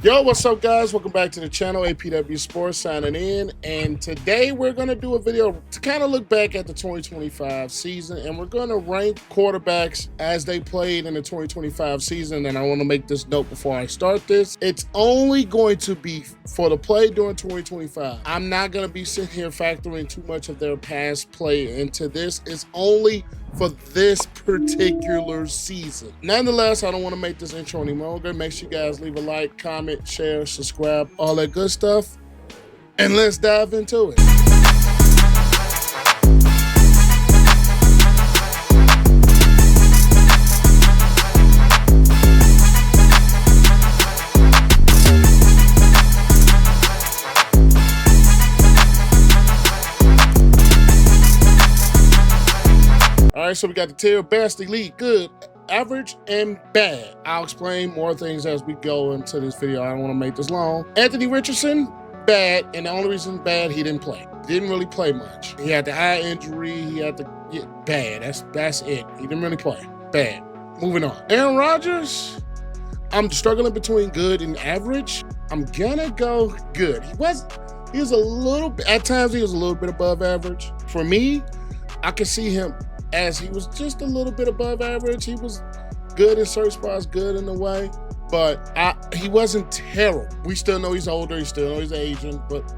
Yo, what's up, guys? Welcome back to the channel. APW Sports signing in, and today we're going to do a video to kind of look back at the 2025 season, and we're going to rank quarterbacks as they played in the 2025 season. And I want to make this note before I start this. It's only going to be for the play during 2025. I'm not going to be sitting here factoring too much of their past play into this. It's only for this particular season. Nonetheless, I don't want to make this intro any longer. Make sure you guys leave a like, comment, share, subscribe, all that good stuff. And let's dive into it. All right, so we got the tier: best, elite, good, average, and bad. I'll explain more things as we go into this video. I don't want to make this long. Anthony Richardson, bad, and the only reason bad, he didn't play. Didn't really play much. He had the eye injury. He had the bad. That's it. He didn't really play. Bad. Moving on. Aaron Rodgers, I'm struggling between good and average. I'm gonna go good. He was a little bit, at times he was a little bit above average. For me, I could see him as he was just a little bit above average. He was good in certain spots, good in the way, but he wasn't terrible. We still know he's older, we still know he's aging, but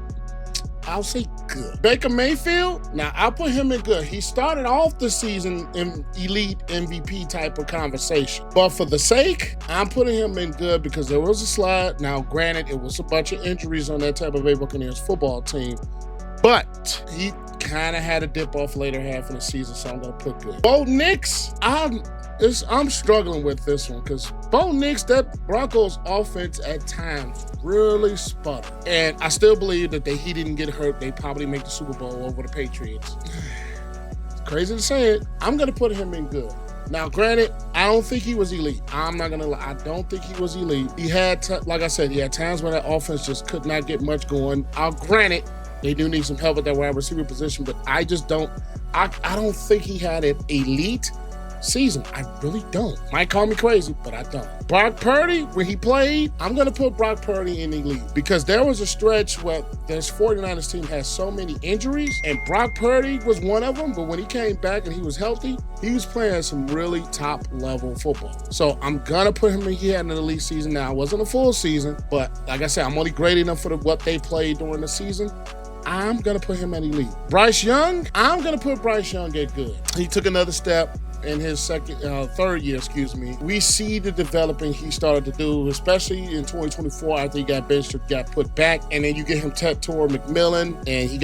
I'll say good. Baker Mayfield, now I'll put him in good. He started off the season in elite MVP type of conversation, but for the sake, I'm putting him in good because there was a slide. Now, granted, it was a bunch of injuries on that Tampa Bay Buccaneers football team, but he kind of had a dip off later half of the season, so I'm going to put good. Bo Nix, I'm struggling with this one because Bo Nix, that Broncos offense at times really sputtered. And I still believe that he didn't get hurt. They probably make the Super Bowl over the Patriots. It's crazy to say it. I'm going to put him in good. Now, granted, I don't think he was elite. I'm not going to lie. I don't think he was elite. He had, like I said, he had times where that offense just could not get much going. I'll grant it. They do need some help at that wide receiver position, but I just don't, I don't think he had an elite season. I really don't. Might call me crazy, but I don't. Brock Purdy, when he played, I'm going to put Brock Purdy in elite because there was a stretch where this 49ers team has so many injuries, and Brock Purdy was one of them, but when he came back and he was healthy, he was playing some really top-level football. So I'm going to put him in. He had an elite season. Now, it wasn't a full season, but like I said, I'm only grading them for what they played during the season. I'm going to put him at elite. Bryce Young, I'm going to put Bryce Young at good. He took another step in his third year, We see the developing he started to do, especially in 2024 after he got benched or got put back. And then you get him toward McMillan, and he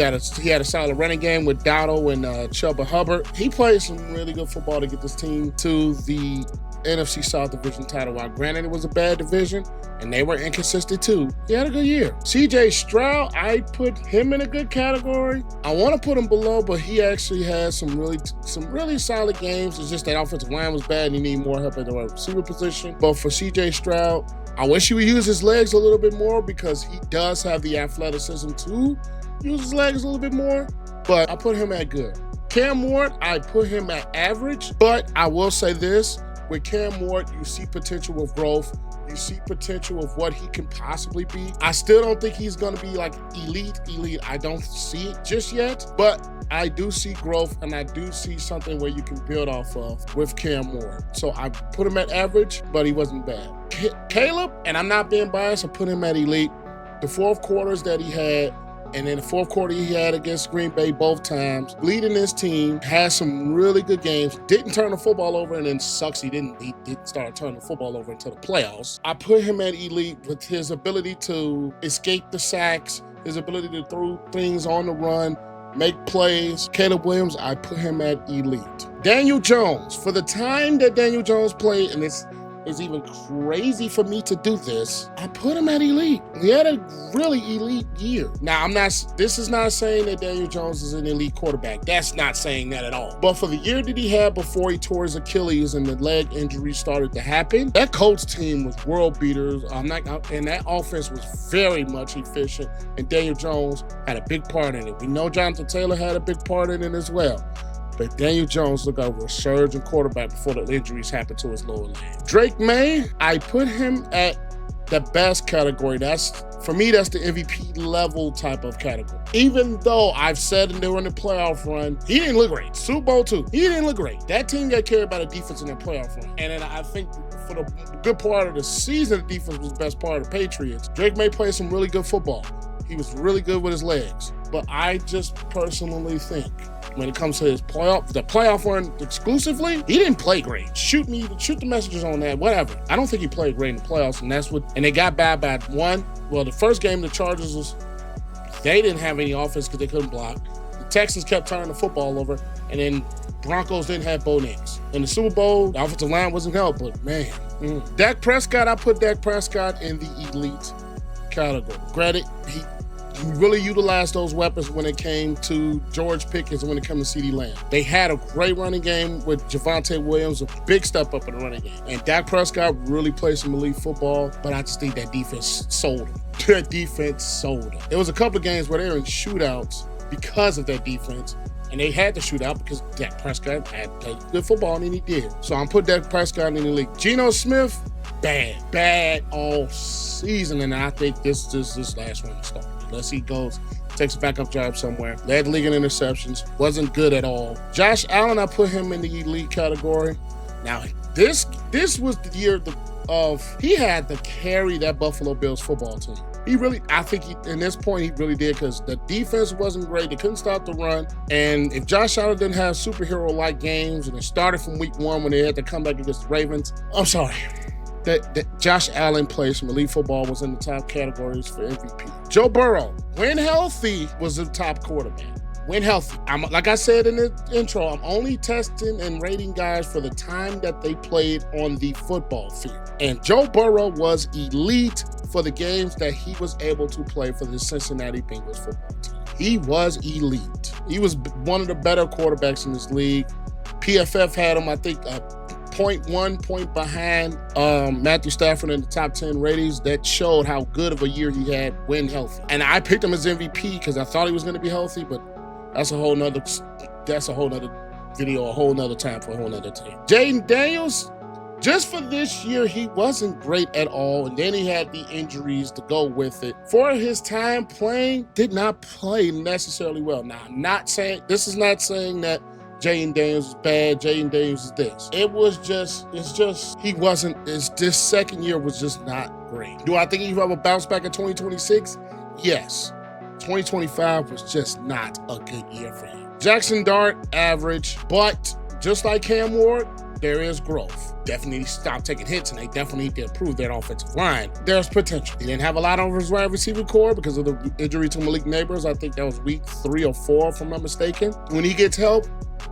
had a solid running game with Darnold and Chuba Hubbard. He played some really good football to get this team to the NFC South Division title. While granted it was a bad division and they were inconsistent too, he had a good year. CJ Stroud, I put him in a good category. I want to put him below, but he actually had some really solid games. It's just that offensive line was bad and he needed more help at the wide receiver position. But for CJ Stroud, I wish he would use his legs a little bit more because he does have the athleticism to use his legs a little bit more, but I put him at good. Cam Ward, I put him at average, but I will say this: with Cam Ward, you see potential of growth. You see potential of what he can possibly be. I still don't think he's going to be like elite. I don't see it just yet, but I do see growth and I do see something where you can build off of with Cam Ward. So I put him at average, but he wasn't bad. Caleb, and I'm not being biased, I put him at elite. The fourth quarters that he had, and then the fourth quarter he had against Green Bay both times, leading his team, had some really good games, didn't turn the football over, and then sucks he didn't start turning the football over until the playoffs. I put him at elite with his ability to escape the sacks, his ability to throw things on the run, make plays. Caleb Williams, I put him at elite. Daniel Jones, for the time that Daniel Jones played, and it's even crazy for me to do this, I put him at elite. He had a really elite year. Now, this is not saying that Daniel Jones is an elite quarterback. That's not saying that at all. But for the year that he had before he tore his Achilles and the leg injury started to happen, that Colts team was world beaters. And that offense was very much efficient, and Daniel Jones had a big part in it. We know Jonathan Taylor had a big part in it as well. But Daniel Jones looked like a surgeon quarterback before the injuries happened to his lower leg. Drake May, I put him at the best category. For me, that's the MVP level type of category. Even though I've said during the playoff run, he didn't look great. Super Bowl II, he didn't look great. That team got carried by the defense in the playoff run. And then I think for the good part of the season, the defense was the best part of the Patriots. Drake May played some really good football. He was really good with his legs. But I just personally think when it comes to the playoff run exclusively, he didn't play great. Shoot the messages on that, whatever. I don't think he played great in the playoffs, and they got bad by one. Well, the first game, the Chargers they didn't have any offense because they couldn't block. The Texans kept turning the football over, and then Broncos didn't have Bo Nix. In the Super Bowl, the offensive line wasn't helped, but man. Dak Prescott, I put Dak Prescott in the elite category. Granted, he really utilized those weapons when it came to George Pickens and when it came to CeeDee Lamb. They had a great running game with Javonte Williams, a big step up in the running game. And Dak Prescott really played some elite football, but I just think that defense sold him. That defense sold him. There was a couple of games where they were in shootouts because of that defense, and they had to shoot out because Dak Prescott had played good football, and he did. So I'm putting Dak Prescott in the league. Geno Smith, bad all season, and I think this last one to start. Unless he goes, takes a backup job somewhere. Led the league in interceptions. Wasn't good at all. Josh Allen, I put him in the elite category. Now, this was the year he had to carry that Buffalo Bills football team. I think in this point, he really did, because the defense wasn't great. They couldn't stop the run. And if Josh Allen didn't have superhero-like games, and it started from week 1 when they had to come back against the Ravens, I'm sorry. That Josh Allen plays some elite football, was in the top categories for MVP. Joe Burrow, when healthy, was the top quarterback. When healthy. Like I said in the intro, I'm only testing and rating guys for the time that they played on the football field. And Joe Burrow was elite for the games that he was able to play for the Cincinnati Bengals football team. He was elite. He was one of the better quarterbacks in this league. PFF had him, I think, 0.1 point behind Matthew Stafford in the top 10 ratings. That showed how good of a year he had when healthy. And I picked him as MVP because I thought he was going to be healthy, but that's a whole nother video, a whole nother time for a whole nother team. Jaden Daniels, just for this year, he wasn't great at all, and then he had the injuries to go with it. For his time playing, did not play necessarily well. Now, this is not saying that Jaden Daniels is bad, Jaden Daniels is this. This second year was just not great. Do I think he will bounce back in 2026? Yes. 2025 was just not a good year for him. Jackson Dart, average, but just like Cam Ward, there is growth. Definitely stop taking hits, and they definitely need to improve their offensive line. There's potential. He didn't have a lot on his wide receiver core because of the injury to Malik Neighbors. I think that was week 3 or 4, if I'm not mistaken. When he gets help,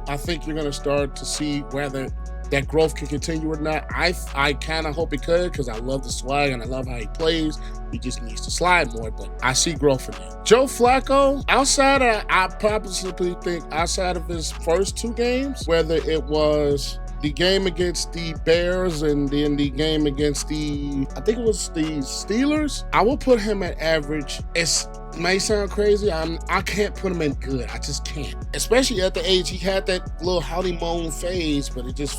I think you're going to start to see whether that growth can continue or not. I kind of hope it could, because I love the swag and I love how he plays. He just needs to slide more, but I see growth in him. Joe Flacco, I probably think outside of his first 2 games, whether it was the game against the Bears and then the game against the Steelers, I will put him at average. It may sound crazy. I can't put him in good. I just can't. Especially at the age he had, that little honeymoon phase, but it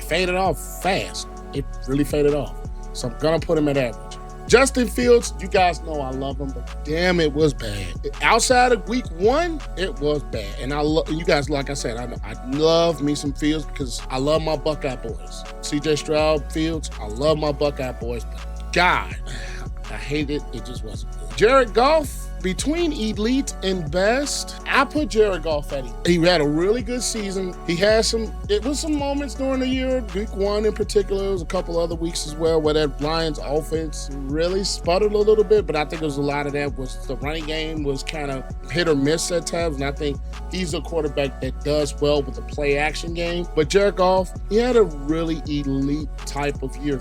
faded off fast. It really faded off. So I'm gonna put him at average. Justin Fields, you guys know I love him, but damn, it was bad. Outside of week 1, it was bad. And you guys, like I said, I love me some Fields because I love my Buckeye boys. CJ Stroud, Fields, I love my Buckeye boys, but God, I hate it. It just wasn't good. Jared Goff, between elite and best, I put Jared Goff at elite. He had a really good season. It was some moments during the year, week 1 in particular. There was a couple other weeks as well where that Lions offense really sputtered a little bit, but I think it was a lot of that was the running game was kind of hit or miss at times, and I think he's a quarterback that does well with the play action game. But Jared Goff, he had a really elite type of year.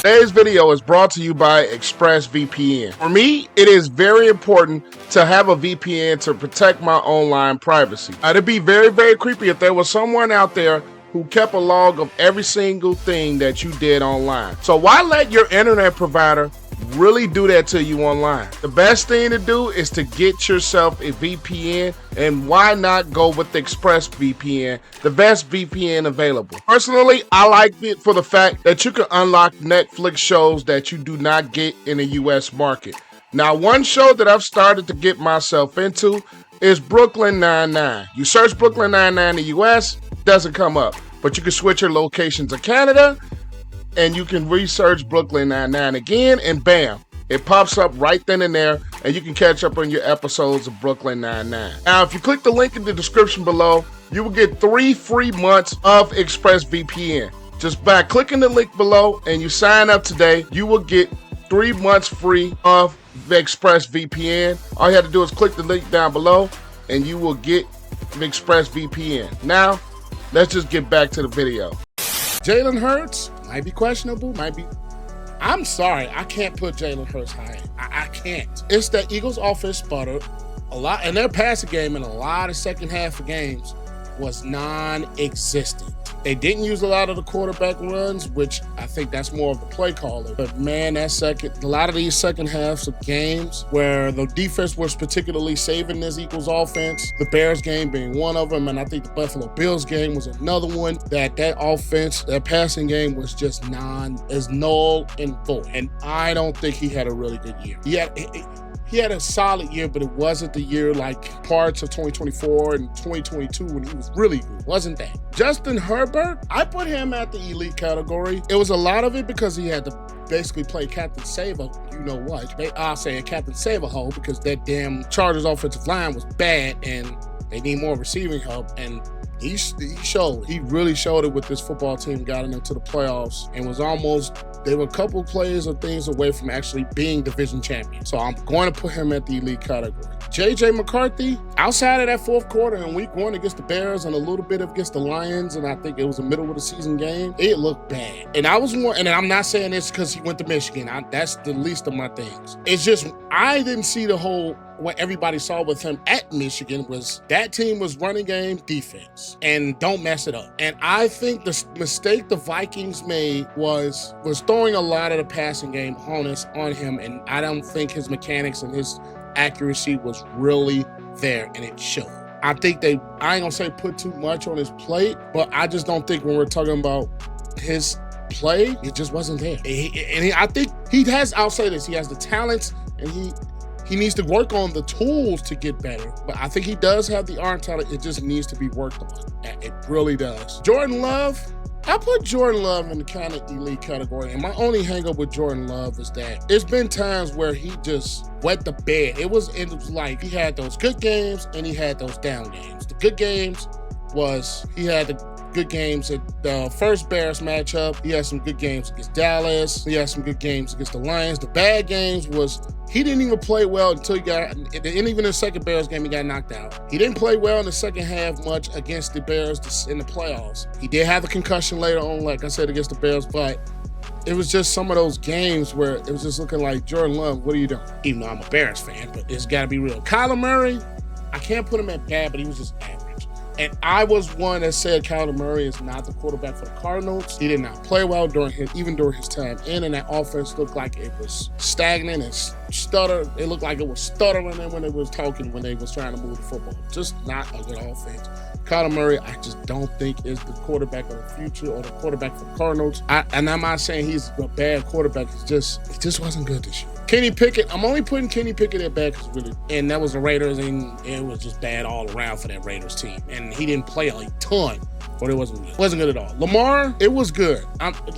Today's video is brought to you by ExpressVPN. For me, it is very important to have a VPN to protect my online privacy. It'd be very, very creepy if there was someone out there who kept a log of every single thing that you did online. So why let your internet provider really do that to you online. The best thing to do is to get yourself a VPN, and why not go with the Express VPN, the best VPN available. Personally, I like it for the fact that you can unlock Netflix shows that you do not get in the US market. Now, one show that I've started to get myself into is Brooklyn Nine-Nine. You search Brooklyn Nine-Nine in the US, doesn't come up. But you can switch your location to Canada, and you can research Brooklyn Nine-Nine again, and bam, it pops up right then and there, and you can catch up on your episodes of Brooklyn Nine-Nine. Now, if you click the link in the description below, you will get 3 free months of ExpressVPN. Just by clicking the link below and you sign up today, you will get 3 months free of ExpressVPN. All you have to do is click the link down below and you will get ExpressVPN. Now, let's just get back to the video. Jalen Hurts might be questionable, I'm sorry, I can't put Jalen Hurts high. I can't. It's that Eagles offense sputtered a lot, and their passing game in a lot of second half of games was non-existent. They didn't use a lot of the quarterback runs, which I think that's more of the play caller. But man, a lot of these second halves of games where the defense was particularly saving this Eagles offense, the Bears game being one of them, and I think the Buffalo Bills game was another one, that offense, that passing game was just null and void. And I don't think he had a really good year. He had a solid year, but it wasn't the year like parts of 2024 and 2022 when he was really good. Wasn't that? Justin Herbert, I put him at the elite category. It was a lot of it because he had to basically play Captain Save-A, you know what. I'll say a Captain Save-A hole because that damn Chargers offensive line was bad and they need more receiving help. And he really showed it with this football team, got into the playoffs and was they were a couple plays or things away from actually being division champion. So I'm going to put him at the elite category. J.J. McCarthy, outside of that fourth quarter in week 1 against the Bears and a little bit against the Lions, and I think it was a middle of the season game, it looked bad. And and I'm not saying this because he went to Michigan. That's the least of my things. It's just, I didn't see what everybody saw with him at Michigan was that team was running game defense and don't mess it up. And I think the mistake the Vikings made was throwing a lot of the passing game on him, and I don't think his mechanics and his accuracy was really there, and it showed. I think I ain't gonna say put too much on his plate, but I just don't think when we're talking about his play, it just wasn't there. I think I'll say this, he has the talents and he needs to work on the tools to get better, but I think he does have the arm talent. It just needs to be worked on. It really does. Jordan Love, I put Jordan Love in the kind of elite category, and my only hang up with Jordan Love is that it's been times where he just wet the bed. It was like he had those good games and he had those down games. The good games was he had the good games at the first Bears matchup. He had some good games against Dallas. He had some good games against the Lions. The bad games was he didn't even play well until and even in the second Bears game, he got knocked out. He didn't play well in the second half much against the Bears in the playoffs. He did have a concussion later on, like I said, against the Bears, but it was just some of those games where it was just looking like, Jordan Love, what are you doing? Even though I'm a Bears fan, but it's got to be real. Kyler Murray, I can't put him at bad, but he was just average. And I was one that said Kyler Murray is not the quarterback for the Cardinals. He did not play well even during his time in, and that offense looked like it was stagnant and stuttered. It looked like it was stuttering when they was talking, when they was trying to move the football. Just not a good offense. Kyler Murray, I just don't think is the quarterback of the future or the quarterback for the Cardinals. And I'm not saying he's a bad quarterback. He just wasn't good this year. Kenny Pickett, I'm only putting Kenny Pickett at bad and that was the Raiders, and it was just bad all around for that Raiders team. And he didn't play a ton, but it wasn't good. It wasn't good at all. Lamar, it was good.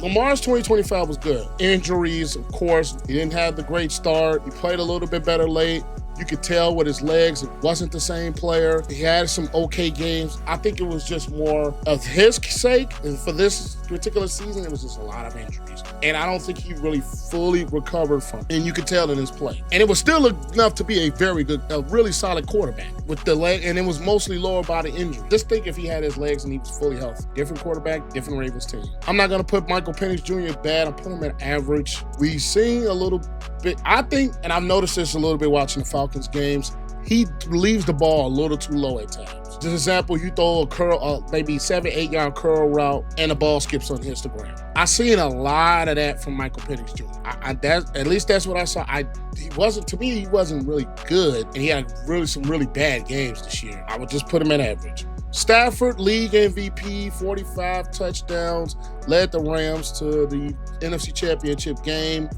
Lamar's 2025 was good. Injuries, of course. He didn't have the great start. He played a little bit better late. You could tell with his legs, it wasn't the same player. He had some okay games. I think it was just more of his sake. And for this particular season, it was just a lot of injuries. And I don't think he really fully recovered from it. And you could tell in his play. And it was still enough to be a really solid quarterback with the leg. And it was mostly lower body injury. Just think if he had his legs and he was fully healthy. Different quarterback, different Ravens team. I'm not going to put Michael Penix Jr. at bad. I'm putting him at average. We've seen a little bit, I think, and I've noticed this a little bit watching the Falcons games, he leaves the ball a little too low at times. Just example, you throw a curl, maybe 7-8 yard curl route, and the ball skips on his ground. I seen a lot of that from Michael Penix Jr. At least that's what I saw. He wasn't really good, and he had some really bad games this year. I would just put him at average. Stafford, league MVP, 45 touchdowns, led the Rams to the NFC Championship game.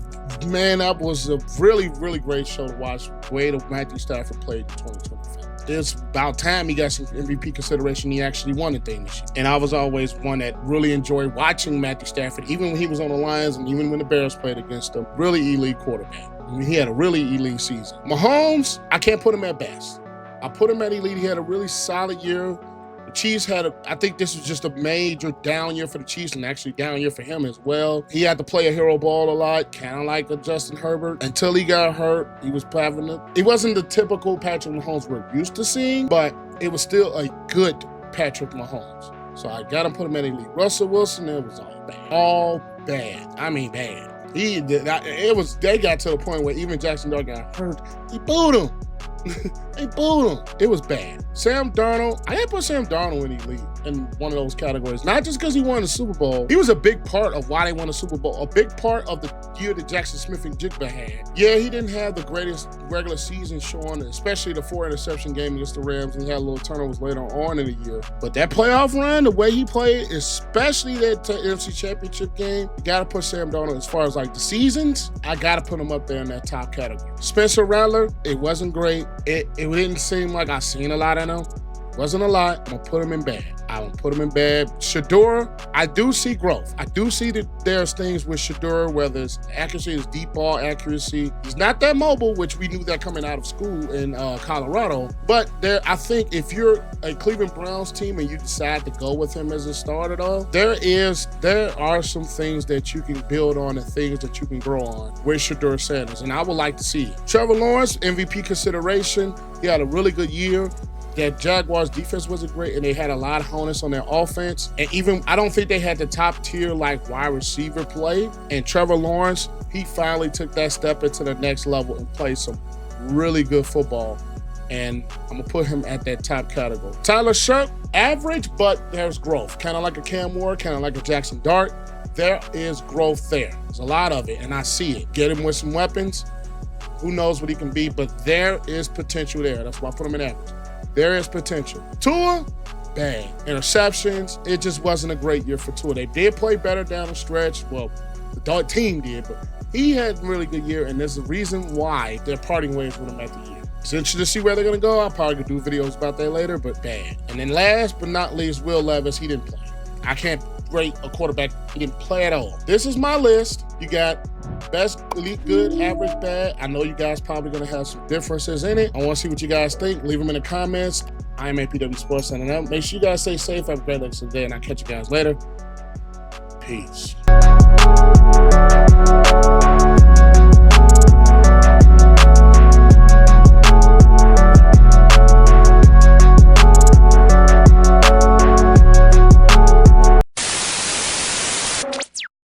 Man, that was a really, really great show to watch. The way that Matthew Stafford played in 2025. It's about time he got some MVP consideration. He actually won the thing this year. And I was always one that really enjoyed watching Matthew Stafford, even when he was on the Lions and even when the Bears played against him. Really elite quarterback. I mean, he had a really elite season. Mahomes, I can't put him at best. I put him at elite. He had a really solid year. The Chiefs I think this was just a major down year for the Chiefs and actually down year for him as well. He had to play a hero ball a lot, kind of like a Justin Herbert. Until he got hurt, he wasn't the typical Patrick Mahomes we're used to seeing, but it was still a good Patrick Mahomes. So I got to put him at elite. Russell Wilson, it was all bad. All bad. I mean bad. They got to the point where even Jackson Dart got hurt. He booed him. They booed him. It was bad. Sam Darnold, I didn't put Sam Darnold in elite in one of those categories. Not just because he won the Super Bowl. He was a big part of why they won the Super Bowl. A big part of the year that Jackson Smith and Jigba had. Yeah, he didn't have the greatest regular season showing, especially the 4-interception game against the Rams. He had a little turnovers later on in the year. But that playoff run, the way he played, especially that NFC Championship game, you got to put Sam Darnold as far as like the seasons. I got to put him up there in that top category. Spencer Rattler, it wasn't great. It didn't seem like I seen a lot of him. Wasn't a lot. I'm going to put him in bad. Shedeur, I do see growth. I do see that there's things with Shedeur, whether it's accuracy, his deep ball accuracy. He's not that mobile, which we knew that coming out of school in Colorado. But I think if you're a Cleveland Browns team and you decide to go with him as a starter, though, there are some things that you can build on and things that you can grow on with Shedeur Sanders, and I would like to see it. Trevor Lawrence, MVP consideration. He had a really good year. That Jaguars defense wasn't great, and they had a lot of onus on their offense. And even, I don't think they had the top tier like wide receiver play. And Trevor Lawrence, he finally took that step into the next level and played some really good football. And I'm going to put him at that top category. Tyler Shirk, average, but there's growth. Kind of like a Cam Ward, kind of like a Jackson Dart. There is growth there. There's a lot of it, and I see it. Get him with some weapons. Who knows what he can be, but there is potential there. That's why I put him in average. There is potential. Tua, bad. Interceptions, it just wasn't a great year for Tua. They did play better down the stretch. Well, the dog team did, but he had a really good year, and there's a reason why they're parting ways with him at the year. It's interesting to see where they're going to go. I'll probably do videos about that later, but bad. And then last but not least, Will Levis, he didn't play. I can't rate a quarterback. He didn't play at all. This is my list. You got best, elite, good, average, bad. I know you guys probably going to have some differences in it. I want to see what you guys think. Leave them in the comments. I am APW Sports signing out. Make sure you guys stay safe. Have a great rest of the day, and I'll catch you guys later. Peace.